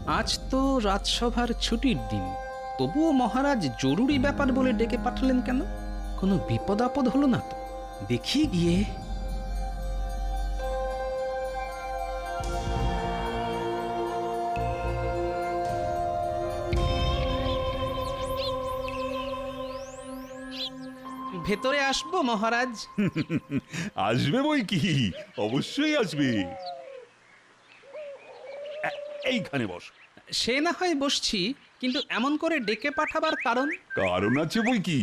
আজ তো রাজসভার ছুটির দিন, তবুও মহারাজ জরুরি ব্যাপার বলে ডেকে পাঠালেন কেন? কোনো বিপদ আপদ হলো না তো? দেখি গিয়ে। ভেতরে আসবো মহারাজ? আসবে বই কি, অবশ্যই আসবে। এইখানে বস। সে না হয় বসছি, কিন্তু এমন করে ডেকে পাঠাবার কারণ? কারণ আছে বই কি,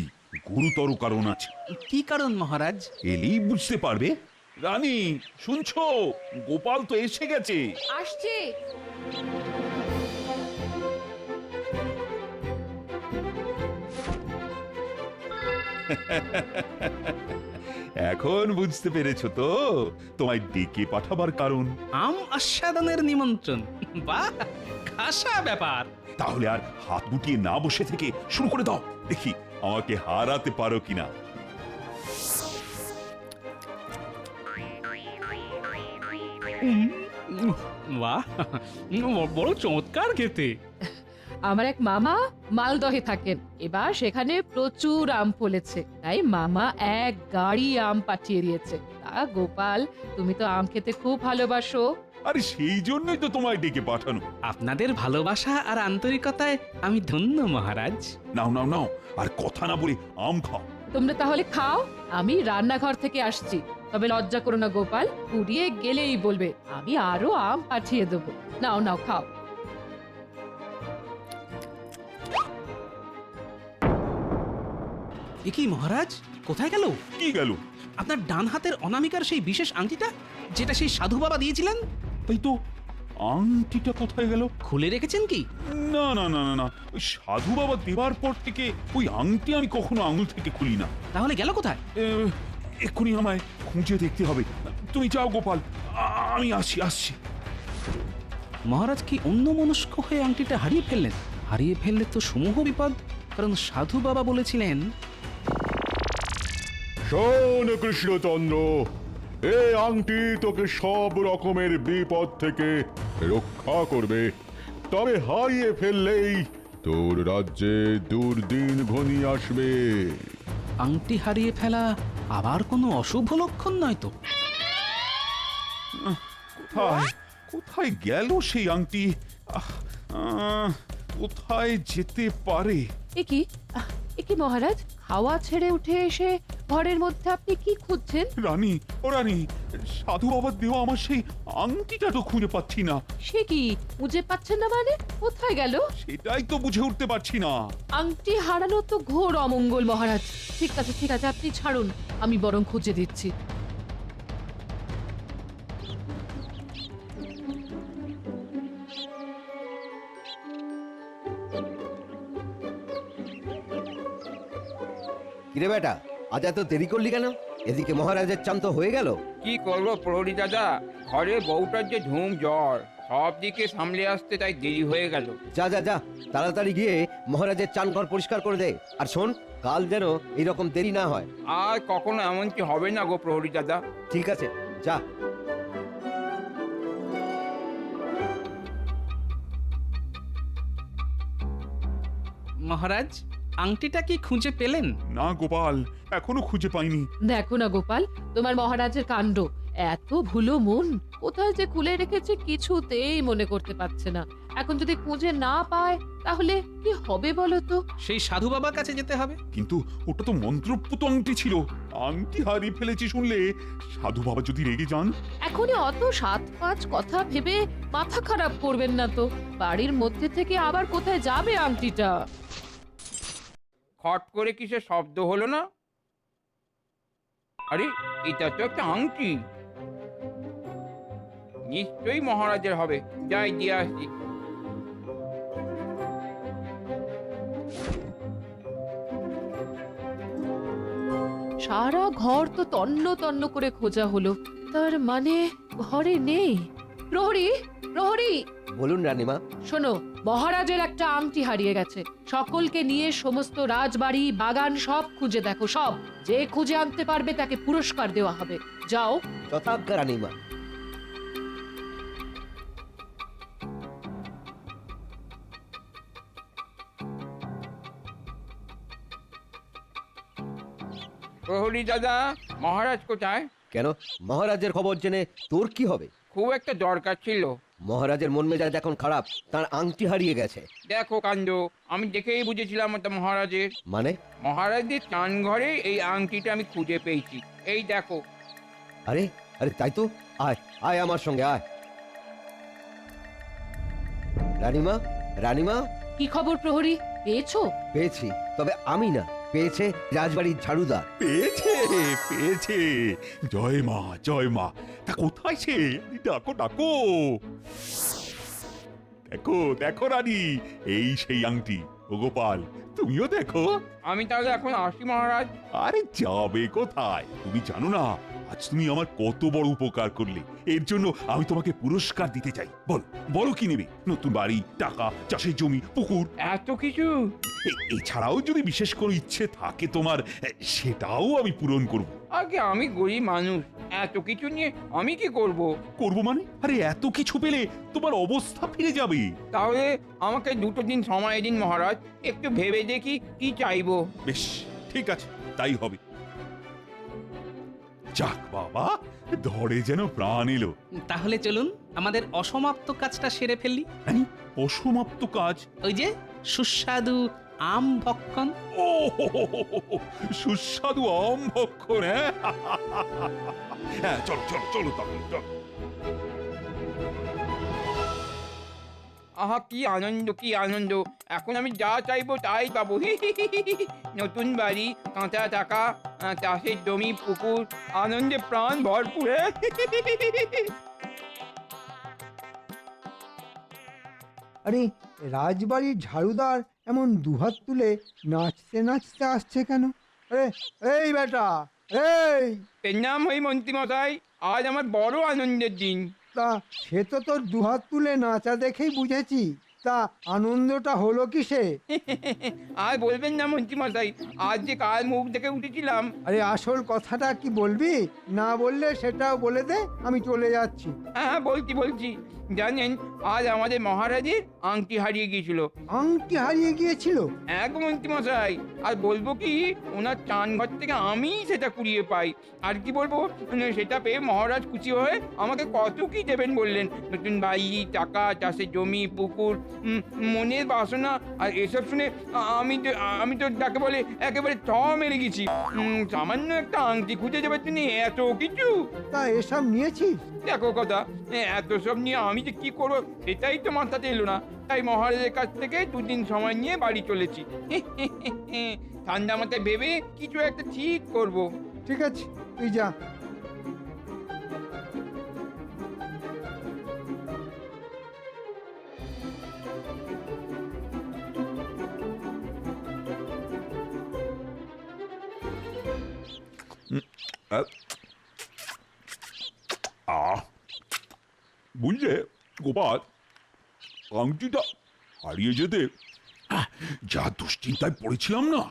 গুরুতর কারণ আছে। কি কারণ মহারাজ? এলেই বুঝতে পারবে। রানী, শুনছো? গোপাল তো এসে গেছে। আসছে। এখন বুঝতে পেরেছো তো তোমায় ডেকে পাঠাবার কারণ? আম আস্বাদনের নিমন্ত্রণ। বাহ, খাসা ব্যাপার। তাহলে আর হাত গুটিয়ে না বসে থেকে শুরু করে দাও, দেখি আমাকে হারাতে পারো কিনা। বাহ, বড় চমৎকার খেতে। আমার এক মামা মালদহে থাকেন, এবার সেখানে প্রচুর আম ফলেছে, তাই মামা এক গাড়ি আম পাঠিয়ে দিয়েছে। তা গোপাল, তুমি তো আম খেতে খুব ভালোবাসো। আরে সেই জন্যই তো তোমায় ডেকে পাঠানো। আপনাদের ভালোবাসা আর আন্তরিকতায় আমি ধন্য মহারাজ। নাও নাও নাও, আর কথা না বলে আম খাও। তোমরা তাহলে খাও, আমি রান্নাঘর থেকে আসছি। তবে লজ্জা করো না গোপাল, পুড়িয়ে গেলেই বলবে, আমি আরো আম পাঠিয়ে দেবো। নাও নাও খাও। এ কি মহারাজ, কোথায় গেল? কি গেল? আপনার ডান হাতের অনামিকার সেই বিশেষ আংটিটা, যেটা সেই সাধু বাবা দিয়েছিলেন। তাই তো, আংটিটা কোথায় গেল? খুলে রেখেছেন কি? না না না না না, ওই সাধু বাবা দেবার পর থেকে ওই আংটি আমি কখনো আঙুল থেকে খুলি না। তাহলে গেল কোথায়? এক্ষুনি আমায় খুঁজে দেখতে হবে। তুমি যাও গোপাল, আমি আসছি। মহারাজ কি অন্যমনস্ক হয়ে আংটিটা হারিয়ে ফেললেন? হারিয়ে ফেললে তো সমূহ বিপদ, কারণ সাধু বাবা বলেছিলেন। শোন কৃষ্ণচন্দ্র, এই আংটি তোকে সব রকমের বিপদ থেকে রক্ষা করবে, তবে হারিয়ে ফেললেই তোর রাজ্যে দুর্দিন ঘনিয়ে আসবে। আংটি হারিয়ে ফেলা আবার কোনো অশুভ লক্ষণ নয় তো? কোথায় কোথায় গেল সেই আংটি? কোথায় যেতে পারে? এ কি মহারাজ, হাওয়া ছেড়ে উঠে এসে ঘরের মধ্যে আপনি কি খুঁজছেন? রানী, ও রানী, সাধু বাবার দেওয়া আমার সেই আংটিটা তো খুঁজে পাচ্ছি না। সে কি, খুঁজে পাচ্ছেন না মানে? কোথায় গেল? সেটাই তো বুঝে উঠতে পারছি না। আংটি হারানো তো ঘোর অমঙ্গল মহারাজ। ঠিক আছে ঠিক আছে, আপনি ছাড়ুন, আমি বরং খুঁজে দিচ্ছি। কিরে বেটা, আজ এত দেরি করলি কেন? এদিকে মহারাজের চান তো হয়ে গেল। কি করবো প্রহরী দাদা, ঘরে বউটার যে ধুম জ্বর, সব দিকে সামলে আসতে তাই দেরি হয়ে গেল। যা যা যা, তাড়াতাড়ি গিয়ে মহারাজের চান ঘর পরিষ্কার করে দে। আর শোন, কাল যেন এইরকম দেরি না হয়। আর কখনো এমনকি হবে না গো প্রহরী দাদা। ঠিক আছে, যা। মহারাজ, আংটিটা কি খুঁজে পেলেন? না গোপাল, এখনো খুঁজে পাইনি। দেখো না গোপাল, তোমার মহারাজের কাণ্ড। এত ভুলো মন, কোথায় যে খুলে রেখেছে কিছুতেই মনে করতে পারছে না। এখন যদি খুঁজে না পায় তাহলে কি হবে বলো তো? সেই সাধু বাবার কাছে যেতে হবে। কিন্তু ওটা তো মন্ত্রপুত আংটি ছিল। আংটি হারিয়ে ফেলেছি শুনলে সাধু বাবা যদি রেগে যান। এখনই অত 7-5 কথা ভেবে মাথা খারাপ করবেন না তো। বাড়ির মধ্যে থেকে আবার কোথায় যাবে আংটিটা? খট করে কিসের শব্দ হলো না? আরে, এটা তো একটা আংটি, নিশ্চয়ই মহারাজের হবে। যাই দিয়ে আসছি। সারা ঘর তো তন্ন তন্ন করে খোঁজা হলো, তার মানে ঘরে নেই। প্রহরী, প্রহরী, বলুন রানীমা। শোনো, মহারাজের একটা আংটি হারিয়ে গেছে। সকলকে নিয়ে সমস্ত রাজবাড়ি, বাগান সব খুঁজে দেখো, সব। যে খুঁজে আনতে পারবে তাকে পুরস্কার দেওয়া হবে। যাও। যথাজ্ঞা রানীমা। প্রহরী দাদা, মহারাজ কোথায়? কেন মহারাজের খবর জেনে তোর কি হবে? খুব একটা দরকার ছিল। মহারাজের মন মেজাজ এখন খারাপ, তার আংটি হারিয়ে গেছে। দেখো কাণ্ড, আমি দেখেই বুঝেছিলাম ওটা মহারাজের। মানে? মহারাজের চান ঘরে এই আংটিটা আমি খুঁজে পেয়েছি। এই দেখো। আরে আরে তাই তো, আয় আয় আমার সঙ্গে আয়। রানীমা, রানীমা, কি খবর প্রহরী, পেয়েছো? পেয়েছি, তবে আমি না, পেয়েছে রাজবাড়ির ঝাড়ুদার। পেয়েছে পেয়েছে, জয় মা জয় মা। তা কোথায় সে? ডাকো ডাকো। দেখো দেখো রানী, এই সেই আংটি। ও গোপাল, তুমিও দেখো। আমি তাহলে এখন আসি মহারাজ। আরে যাবে কোথায়? তুমি জানো না আজ তুমি আমার কত বড় উপকার করলে। এর জন্য আমি তোমাকে পুরস্কার দিতে চাই। বল বলো কি নেবে? নতুন বাড়ি, টাকা, চাষের জমি, পুকুর। এত কিছু? এছাড়াও যদি বিশেষ কোনো ইচ্ছে থাকে তোমার, সেটাও আমি পূরণ করব। আগে আমি গরিব মানুষ, এত কিছু নিয়ে আমি কি করব? করবো মানে? আরে এত কিছু পেলে তোমার অবস্থা ফিরে যাবে। তাহলে আমাকে 2 দিন সময় দিন মহারাজ, একটু ভেবে দেখি কি চাইবো। বেশ, ঠিক আছে, তাই হবে। যাক বাবা, ধরে যেন প্রাণ এলো। তাহলে চলুন আমাদের অসমাপ্ত কাজটা সেরে ফেললি। জানি, অসমাপ্ত কাজ? ওই যে সুস্বাদু আম ভক্ষণ। ও হো হো হো হো হো, সুস্বাদু আম ভক্ষণ। হ্যাঁ চলো চলো চলো তাহলে চলো। আহা কি আনন্দ কি আনন্দ, এখন আমি যা চাইবো তাই পাবো। নতুন বাড়ি, কাঁচা টাকা, চাষের জমি, পুকুর, আনন্দে প্রাণ ভরপুর। আরে রাজবাড়ির ঝাড়ুদার এমন দুহাত তুলে নাচতে নাচতে আসছে কেন? আরে এই বেটা, এই! নাম হই মন্ত্রী মশাই, আজ আমার বড় আনন্দের দিন। তা সে তো তোর দুহাত তুলে নাচা দেখেই বুঝেছি, তা আনন্দটা হলো কিসে? আর বলবেন না মন্ত্রী মশাই, আজ যে কার মুখ দেখে উঠেছিলাম। আরে আসল কথাটা কি বলবি? না বললে সেটাও বলে দে, আমি চলে যাচ্ছি। হ্যাঁ বলছি। জানেন, আজ আমাদের মহারাজের আংটি হারিয়ে গিয়েছিল। আংটি হারিয়ে গিয়েছিল? এক মন্ত্রী মশাই, আর বলবো কি, ওনার চান ঘর থেকে আমি সেটা কুড়িয়ে পাই। আর কি বলবো, সেটা পেয়ে মহারাজ খুশি হয়ে আমাকে কত কি দেবেন বললেন। নতুন বাড়ি, টাকা, চাষের জমি, পুকুর, মনের বাসনা। আর এসব শুনে আমি তো যাকে বলে একেবারে মেরে গেছি। সামান্য একটা আংটি খুঁজে যাবে তিনি এত কিছু। তা এসব নিয়েছিস? দেখো কথা, এত সব নিয়ে আমি যে কি করবো সেটাই তো মাথাতে এলো না। তাই মহারাজের কাছ থেকে 2 দিন সময় নিয়ে বাড়ি চলেছি। ঠান্ডা মাথায় ভেবে কিছু একটা ঠিক করব। ঠিক আছে, তুই যা। বুঝলে গোপাল, আংটিটা হারিয়ে যেতে যা দুশ্চিন্তায় পড়েছিলাম না।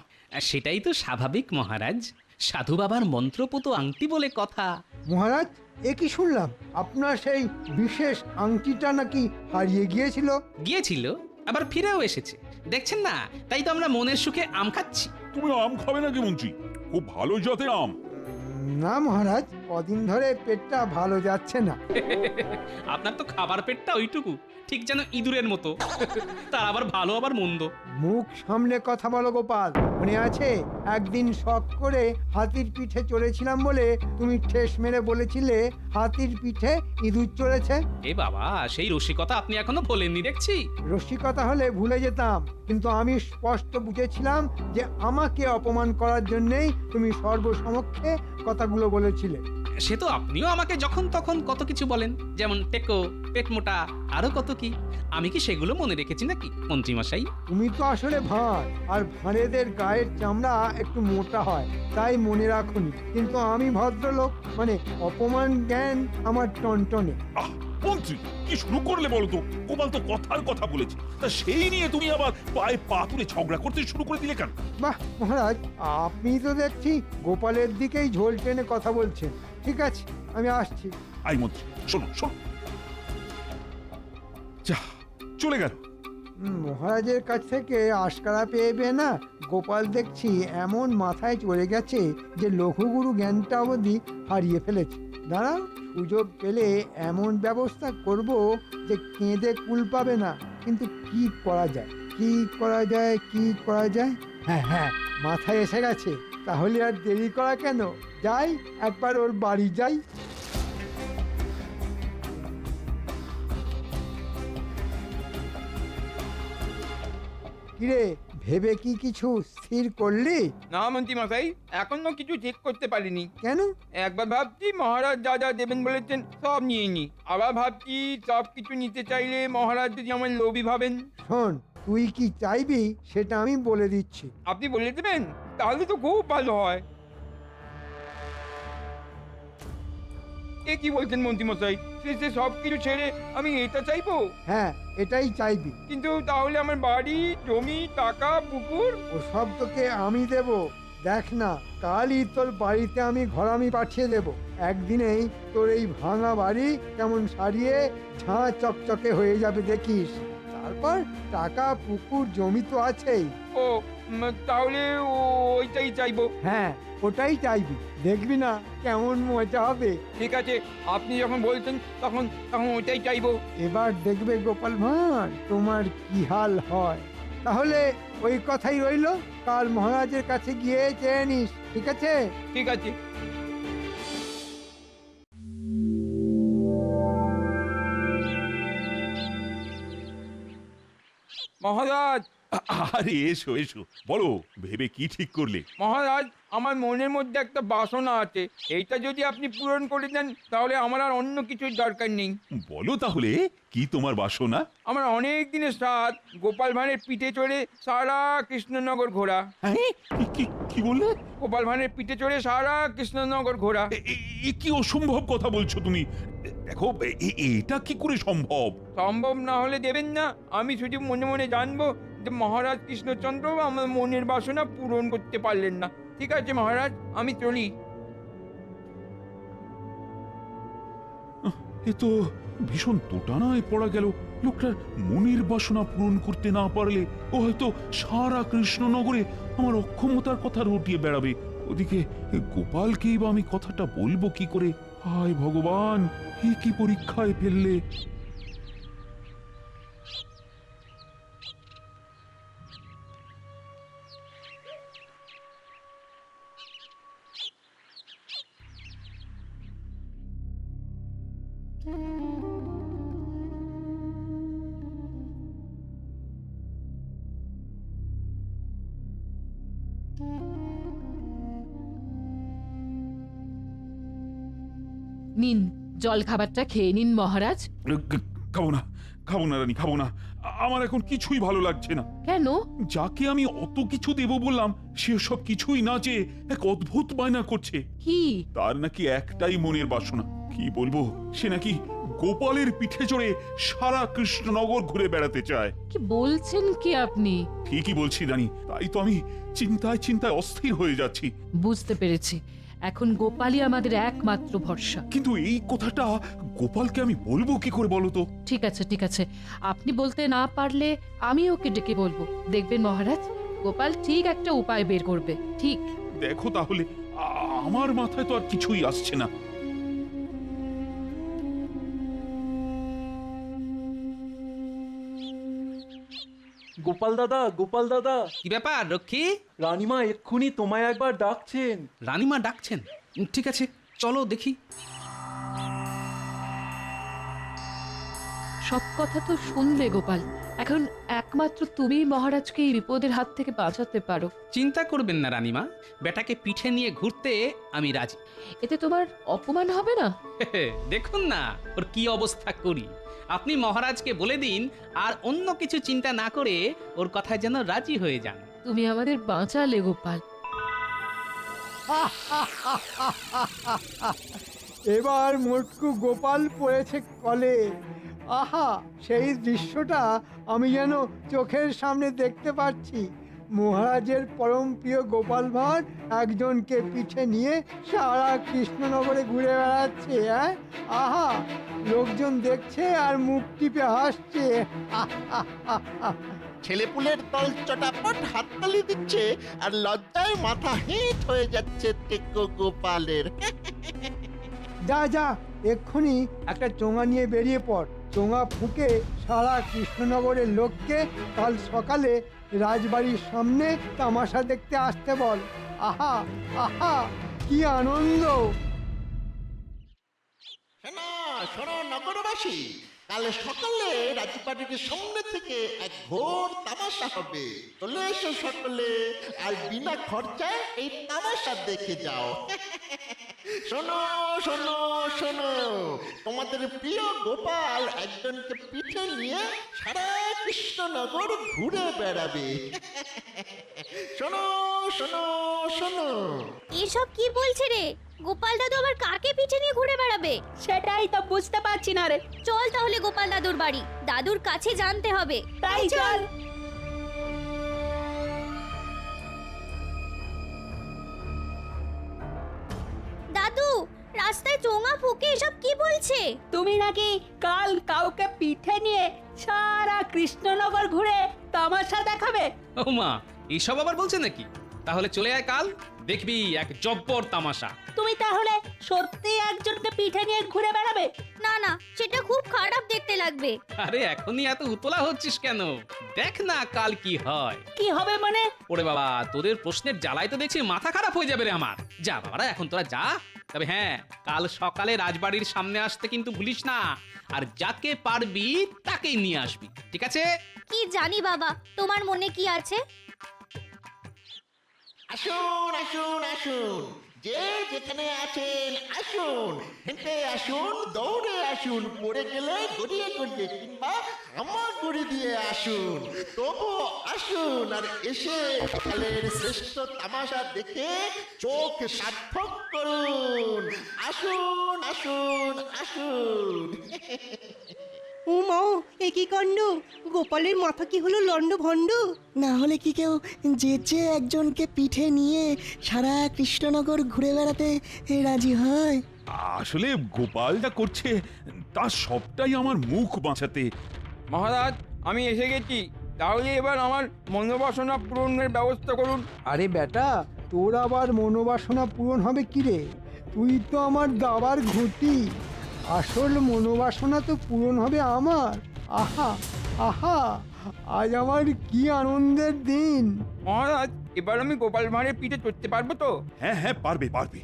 সেটাই তো স্বাভাবিক মহারাজ, সাধু বাবার মন্ত্রপুত আংটি বলে কথা। মহারাজ, এ কি শুনলাম? আপনার সেই বিশেষ আংটিটা নাকি হারিয়ে গিয়েছিল? গিয়েছিল, আবার ফিরেও এসেছে। দেখছেন না, তাই তো আমরা মনের সুখে আম খাচ্ছি। তুমি আম খাবে নাকি মন্ত্রী? খুব ভালো জাতের আম। না মহারাজ, কদিন ধরে পেটটা ভালো যাচ্ছে না। আপনার তো খাবার পেটটা ওইটুকু, ঠিক যেন ইঁদুরের মতো। তার আবার ভালো আবার মন্দ। মুখ সামনে কথা বলো গোপাল। মনে আছে একদিন শখ করে হাতির পিঠে চড়েছিলাম বলে তুমি ঠেস মেরে বলেছিলে হাতির পিঠে ইঁদুর চড়েছে? এ বাবা, সেই রসিকতা আপনি এখনো ভোলেননি দেখছি। রসিকতা হলে ভুলে যেতাম, কিন্তু আমি স্পষ্ট বুঝেছিলাম যে আমাকে অপমান করার জন্যই তুমি সর্বসমক্ষে কথাগুলো বলেছিলে। সে তো আপনিও আমাকে যখন তখন কত কিছু বলেন, যেমন টেকো, পেট মোটা, আরো কত কি। আমি কি সেগুলো মনে রেখেছি নাকি মন্ত্রী মশাই? তুমি তো আসলে ভাঁড়, আর ভাঁড়েদের গায়ের চামড়া একটু মোটা হয়, তাই মনে রাখুনি। কিন্তু আমি ভদ্রলোক, মানে অপমান জ্ঞান আমার টনটনে। মন্ত্রী, কি শুরু করলে বলো তো? গোপাল তো কথার কথা বলেছে, তা সেই নিয়ে তুমি আবার পায়ে পা তুলে ঝগড়া করতে শুরু করে দিলে কেন? বাহ মহারাজ, আপনি তো দেখছি গোপালের দিকেই ঝোল টেনে কথা বলছেন। ঠিক আছে, আমি আসছি। আই মন্ত্রী, শোনো শোনো। যা, চলে গেল। মহারাজের কাছ থেকে আশকারা পেয়ে না গোপাল দেখছি এমন মাথায় চড়ে গেছে যে লঘুগুরু জ্ঞানটা অবধি হারিয়ে ফেলেছে। দাঁড়াও, সুযোগ পেলে এমন ব্যবস্থা করব যে কেঁদে কুল পাবে না। কিন্তু কি করা যায়, কি করা যায়, কি করা যায়? হ্যাঁ হ্যাঁ, মাথায় এসে গেছে। তাহলে আর দেরি করা কেন, যাই একবার ওর বাড়ি যাই। কিরে, ভেবে কি কিছু স্থির করলি? না মন্ত্রী মশাই, এখনো কিছু ঠিক করতে পারিনি। কেন? একবার ভাবছি মহারাজ যা যা দেবেন বলেছেন সব নিয়ে নি, আবার ভাবছি সব কিছু নিতে চাইলে মহারাজ যদি আমার লোভী ভাবেন। শোন, তুই কি চাইবি সেটা আমি বলে দিচ্ছি। আপনি বলে দেবেন, তাহলে তো খুব ভালো হয়। এ কি বলছেন মন্ত্রী মশাই, সে সব কিছু ছেড়ে আমি এটা চাইবো? হ্যাঁ, এটাই চাইবি। কিন্তু তাহলে আমার বাড়ি, জমি, টাকা, পুকুর? ও সব তোকে আমি দেব। দেখ না, কালই তোর বাড়িতে আমি ঘরামি পাঠিয়ে দেব। একদিনেই তোর এই ভাঙা বাড়ি কেমন সারিয়ে ঝাঁ চকচকে হয়ে যাবে দেখিস। তারপর টাকা, পুকুর, জমি তো আছেই। ও তাহলে ওইটাই চাইবো। হ্যাঁ, ওটাই চাইবি। দেখবি না কেমন মজা হবে। ঠিক আছে, আপনি যখন বলছেন তখন তখন ওইটাই চাইবো। এবার দেখবে গোপাল ভাঁড় তোমার কি হাল হয়। তাহলে ওই কথাই রইলো, কাল মহারাজের কাছে গিয়ে চেয়ে নিস, ঠিক আছে? ঠিক আছে। মহারাজ, আরে এসো এসো, বলো ভেবে কি ঠিক করলে? মহারাজ, আমার মনের মধ্যে একটা বাসনা আছে, এইটা যদি আপনি পূরণ করে দেন তাহলে আমার আর অন্য কিছুর দরকার নেই। বলো তাহলে কি তোমার বাসনা? আমার অনেক দিনের সাথ গোপাল ভাঁড়ের পিঠে চড়ে সারা কৃষ্ণনগর ঘোরা। হ্যাঁ, কি বললে? গোপাল ভাঁড়ের পিঠে চড়ে সারা কৃষ্ণনগর ঘোরা। এ কি অসম্ভব কথা বলছো তুমি? দেখো, এটা কি করে সম্ভব? সম্ভব না হলে দেবেন না। আমি শুধু মনে মনে জানবো যে মহারাজ কৃষ্ণচন্দ্র আমার মনের বাসনা পূরণ করতে পারলেন না। ঠিক আছে মহারাজ, আমি চলি। এ তো ভীষণ দোটানায় পড়া গেল। লোকটার মনের বাসনা পূরণ করতে না পারলে ও হয়তো সারা কৃষ্ণনগরে আমার অক্ষমতার কথা রটিয়ে বেড়াবে। ওদিকে গোপালকেই বা আমি কথাটা বলবো কি করে? হায় ভগবান, এ কি পরীক্ষায় ফেললে! নিন, জল খাবারটা খেয়ে নিন মহারাজ। খাবো না, খাবো না রানী, খাবো না। আমার এখন কিছুই ভালো লাগছে না। কেন? যাকে আমি অত কিছু দেব বললাম সে সব কিছুই না চেয়ে এক অদ্ভুত বায়না করছে। কি? তার নাকি একটাই মনের বাসনা। কি বলবো, সে নাকি গোপালের পিঠে চড়ে সারা কৃষ্ণনগর ঘুরে বেড়াতে চায়। কি বলছেন কি আপনি? ঠিকই বলছি রানী, তাই তো আমি চিন্তায় চিন্তায় অস্থির হয়ে যাচ্ছি। বুঝতে পেরেছি, এখন গোপালই আমাদের একমাত্র ভরসা। কিন্তু এই কথাটা গোপালকে আমি বলবো কি করে বলো তো? ঠিক আছে ঠিক আছে, আপনি বলতে না পারলে আমি ওকে ডেকে বলবো। দেখবেন মহারাজ, গোপাল ঠিক একটা উপায় বের করবে। ঠিক। দেখো তাহলে, আমার মাথায় তো আর কিছুই আসছে না। গোপাল দাদা, গোপাল দাদা, কি ব্যাপার রক্ষী? রানীমা এক্ষুনি তোমায় একবার ডাকছেন। রানীমা ডাকছেন? ঠিক আছে, চলো দেখি। সব কথা তো শুনলে গোপাল, এখন একমাত্র তুমি মহারাজকে এই বিপদের হাত থেকে বাঁচাতে পারো। চিন্তা করবেন না রানীমা, বেটাকে পিঠে নিয়ে ঘুরতে আমি রাজি। এতে তোমার অপমান হবে না? দেখুন না ওর কি অবস্থা করি। আপনি মহারাজকে বলে দিন আর অন্য কিছু চিন্তা না করে ওর কথায় যেন রাজি হয়ে যান। তুমি আমাদের বাঁচালে গোপাল। এবার মোটকু গোপাল পড়েছে কলে। আহা, সেই দৃশ্যটা আমি যেন চোখের সামনে দেখতে পাচ্ছি। মহারাজের পরম প্রিয় গোপাল ভাঁড় একজনকে পিঠে নিয়ে সারা কৃষ্ণনগরে ঘুরে বেড়াচ্ছে। হ্যাঁ, আহা, লোকজন দেখছে আর মুখ টিপে হাসছে। ছেলেপুলের দল চটাপট হাততালি দিচ্ছে আর লজ্জায় মাথা হেঁট হয়ে যাচ্ছে টেকো গোপালের। যা যা, এক্ষুনি একটা চোঙা নিয়ে বেরিয়ে পড়। চোঙা ফুঁকে সারা কৃষ্ণনগরের লোককে কাল সকালে রাজবাড়ির সামনে তামাশা দেখতে আসতে বল। আহা আহা, কি আনন্দ! শোনো শোনো নগরবাসী, কাল সকালে রাজবাড়ির সামনে থেকে এক ঘোর তামাশা হবে। চলে এসো সকলে আর বিনা খরচায় এই তামাশা দেখে যাও। শোনো শোনো শোনো, তোমাদের প্রিয় গোপাল একজনকে পিঠে নিয়ে সারা কৃষ্ণনগর ঘুরে বেড়াবে। শোনো শোনো শোনো। এসব কি বলছে রে? গোপাল দাদু আবার কাকে পিঠে নিয়ে ঘুরে বেড়াবে? সেটাই তো বুঝতে পারছি না রে। চল তাহলে গোপাল দাদুর বাড়ি, দাদুর কাছে জানতে হবে। তাই চল। দাদু, রাস্তায় চোঙা ফুঁকে এসব কি বলছে? তুমি নাকি কাল কাউকে পিঠে নিয়ে সারা কৃষ্ণনগর ঘুরে তামাশা দেখাবে? ও মা, এইসব আবার বলছে নাকি? তাহলে চলে আয় কাল, দেখবি এক জব্বর তামাশা। তুমি তাহলে সত্যি একজনকে পিঠে নিয়ে ঘুরে বেড়াবে? না না, সেটা খুব খারাপ দেখতে লাগবে। আরে এখনই এত উতলা হচ্ছিস কেন? দেখ না কাল কি হয়। কি হবে মানে? ওরে বাবা, তোদের প্রশ্নের জ্বালায় তো দেখছি মাথা খারাপ হয়ে যাবে রে আমার। যা বাবারা, এখন তোরা যা। তবে হ্যাঁ, কাল সকালে রাজবাড়ির সামনে আসতে কিন্তু ভুলিস না। আর যাকে পারবি তাকেই নিয়ে আসবি, ঠিক আছে? কি জানি বাবা, তোমার মনে কি আছে? আসুন আসুন আসুন, যে যেখানে আছেন আসুন, হেঁটে আসুন, দৌড়ে আসুন, পড়ে গেলে গড়িয়ে গড়িয়ে কিংবা হামাগুড়ি দিয়ে আসুন, তবু আসুন আর এসে সকালের শ্রেষ্ঠ তামাশা দেখে চোখ সার্থক করুন। আসুন আসুন আসুন। উমা, এ কি কাণ্ড! গোপালের মাথা কি হলো লন্ড ভন্ড? না হলে কি কেউ যেচে একজনকে পিঠে নিয়ে সারা কৃষ্ণনগর ঘুরে বেড়াতে রাজি হয়? আসলে গোপাল যা করছে তার সবটাই আমার মুখ বাঁচাতে। মহারাজ, আমি এসে গেছি। তাহলে এবার আমার মনোবাসনা পূরণের ব্যবস্থা করুন। আরে বেটা, তোর আবার মনোবাসনা পূরণ হবে কি রে? তুই তো আমার দাবার ঘুঁটি। আসল মনোবাসনা তো পূরণ হবে আমার। আহা আহা, আজ আমার কি আনন্দের দিন! মহারাজ, এবার আমি গোপাল ভাঁড়ের পিঠে চড়তে পারবো তো? হ্যাঁ হ্যাঁ, পারবে পারবে।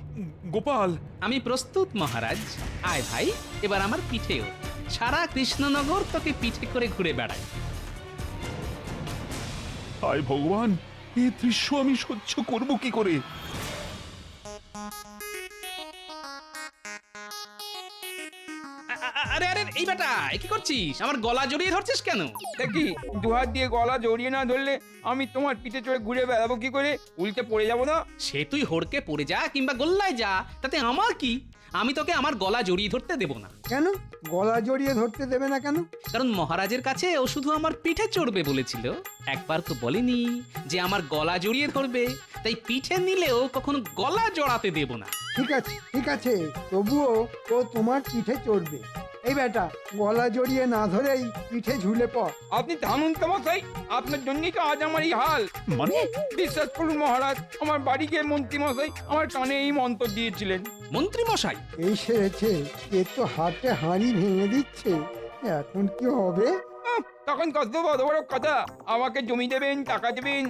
গোপাল, আমি প্রস্তুত মহারাজ। আয় ভাই, এবার আমার পিঠে ওঠ। সারা কৃষ্ণনগর তোকে পিঠে করে ঘুরে বেড়াই। হায় ভগবান, এই দৃশ্য আমি সহ্য করব কি করে? আরে আরে, এই বেটা, এ কি করছিস? আমার গলা জড়িয়ে ধরছিস কেন? দেখি, দুহাত দিয়ে গলা জড়িয়ে না ধরলে আমি তোমার পিঠে চড়ে ঘুরে বেড়াবো কি করে? উল্টে পড়ে যাবো না? সে তুই হড়কে পড়ে যা কিংবা গোল্লায় যা, তাতে আমার কি? আমি তোকে আমার গলা জড়িয়ে ধরতে দেব না। কেন গলা জড়িয়ে ধরতে দেবে না কেন? কারণ মহারাজের কাছে ও শুধু আমার পিঠে চড়বে বলেছিল, একবার তো বলেনি যে আমার গলা জড়িয়ে ধরবে। তাই পিঠে নিলেও কখনো গলা জড়াতে দেব না। ঠিক আছে ঠিক আছে, তবুও ও তোমার পিঠে চড়বে। এই বেটা, গলা জড়িয়ে না ধরেই পিঠে ঝুলে পড়। আপনি থামুন তো মশাই, আপনার জন্যই তো আজ আমার এই হাল। মানে বিশ্বাস করুন মহারাজ, আমার বাড়ি গিয়ে মন্ত্রী মশাই আমার কানে এই মন্ত্র দিয়েছিলেন। মন্ত্রী মশাই? এই সেরেছে, এ তো হাতে হাঁড়ি ভেঙে দিচ্ছে। এখন কি হবে? তখন কত বড় বড় কথা, আমাকে জমি দেবেন, টাকা দেবেন,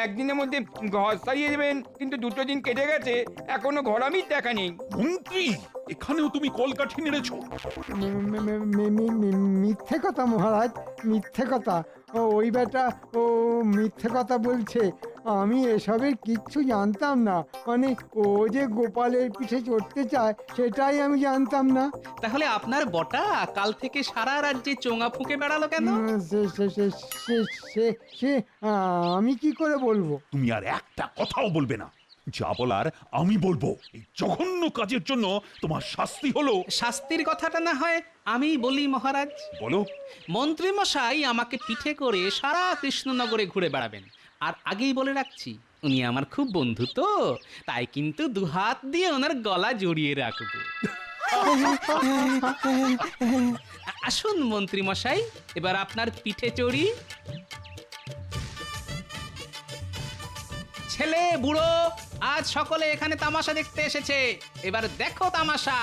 একদিনের মধ্যে ঘর সারিয়ে দেবেন, কিন্তু 2 দিন কেটে গেছে, এখনো ঘরামির দেখা নেই। মন্ত্রী, এখানেও তুমি কলকাঠি নেড়েছো? মিথ্যে কথা মহারাজ, মিথ্যে কথা। ওই বেটা ও মিথ্যে কথা বলছে। আমি এসবের কিচ্ছু জানতাম না। মানে ও যে গোপালের পিঠে চড়তে চায় সেটাই আমি জানতাম না। তাহলে আপনার বটা কাল থেকে সারা রাজ্যে চোঙা ফুঁকে বেড়ালো কেন? সে আমি কি করে বলবো? তুমি আর একটা কথাও বলবে না। যা বলার আমি বলবো। এই জঘন্য কাজের জন্য তোমার শাস্তি হলো। শাস্তির কথাটা না হয় আমি বলি মহারাজ। বলো। মন্ত্রী মশাই আমাকে পিঠে করে সারা কৃষ্ণনগরে ঘুরে বেড়াবেন, আর আগেই বলে রাখছি উনি আমার খুব বন্ধু তো, তাই কিন্তু দুহাত দিয়ে ওনার গলা জড়িয়ে রাখবো। আসুন মন্ত্রী মশাই, এবার আপনার পিঠে চড়ি। ছেলে বুড়ো আজ সকলে এখানে তামাশা দেখতে এসেছে, এবার দেখো তামাশা।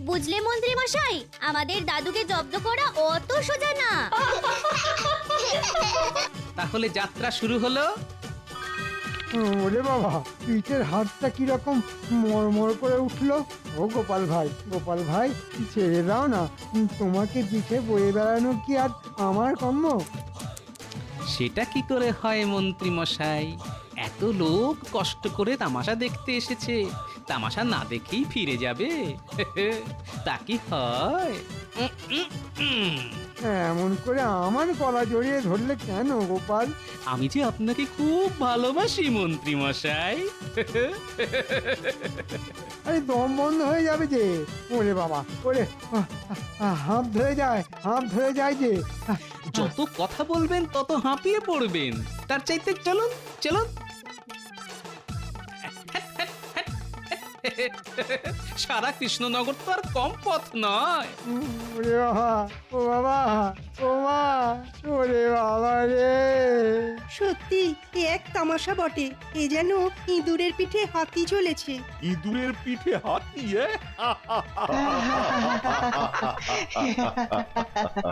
বুঝলে মন্ত্রী মশাই, আমাদের দাদুকে জব্দ করা অত সোজা না। তাহলে যাত্রা শুরু হলো। ওরে বাবা, পিঠের হাতটা কিরকম মরমর করে উঠলো। ও গোপাল ভাই ছেড়ে দাও না, তোমাকে পিঠে বয়ে বেড়ানো কি আর আমার কর্ম? সেটা কি করে হয় মন্ত্রী মশাই? এত লোক কষ্ট করে তামাশা দেখতে এসেছে, তামাশা না দেখেই ফিরে যাবে? তা কি হয়? এমন করে আমার গলা জড়িয়ে ধরলে কেন গোপাল? আমি যে আপনাকে খুব ভালোবাসি মন্ত্রী মশাই। আরে দম বন্ধ হয়ে যাবে যে। ওরে বাবা, ওরে হাঁপ ধরে যায় যে। যত কথা বলবেন তত হাঁপিয়ে পড়বেন, তার চাইতে চলুন চলুন। সারা কৃষ্ণনগর তো আর কম পথ নয়। ওরে বাবা, ও বাবা, ও মা, ওরে বাবা রে। সত্যি এ এক তামাশা বটে, এ যেন ইঁদুরের পিঠে হাতি চলেছে। ইঁদুরের পিঠে হাতি,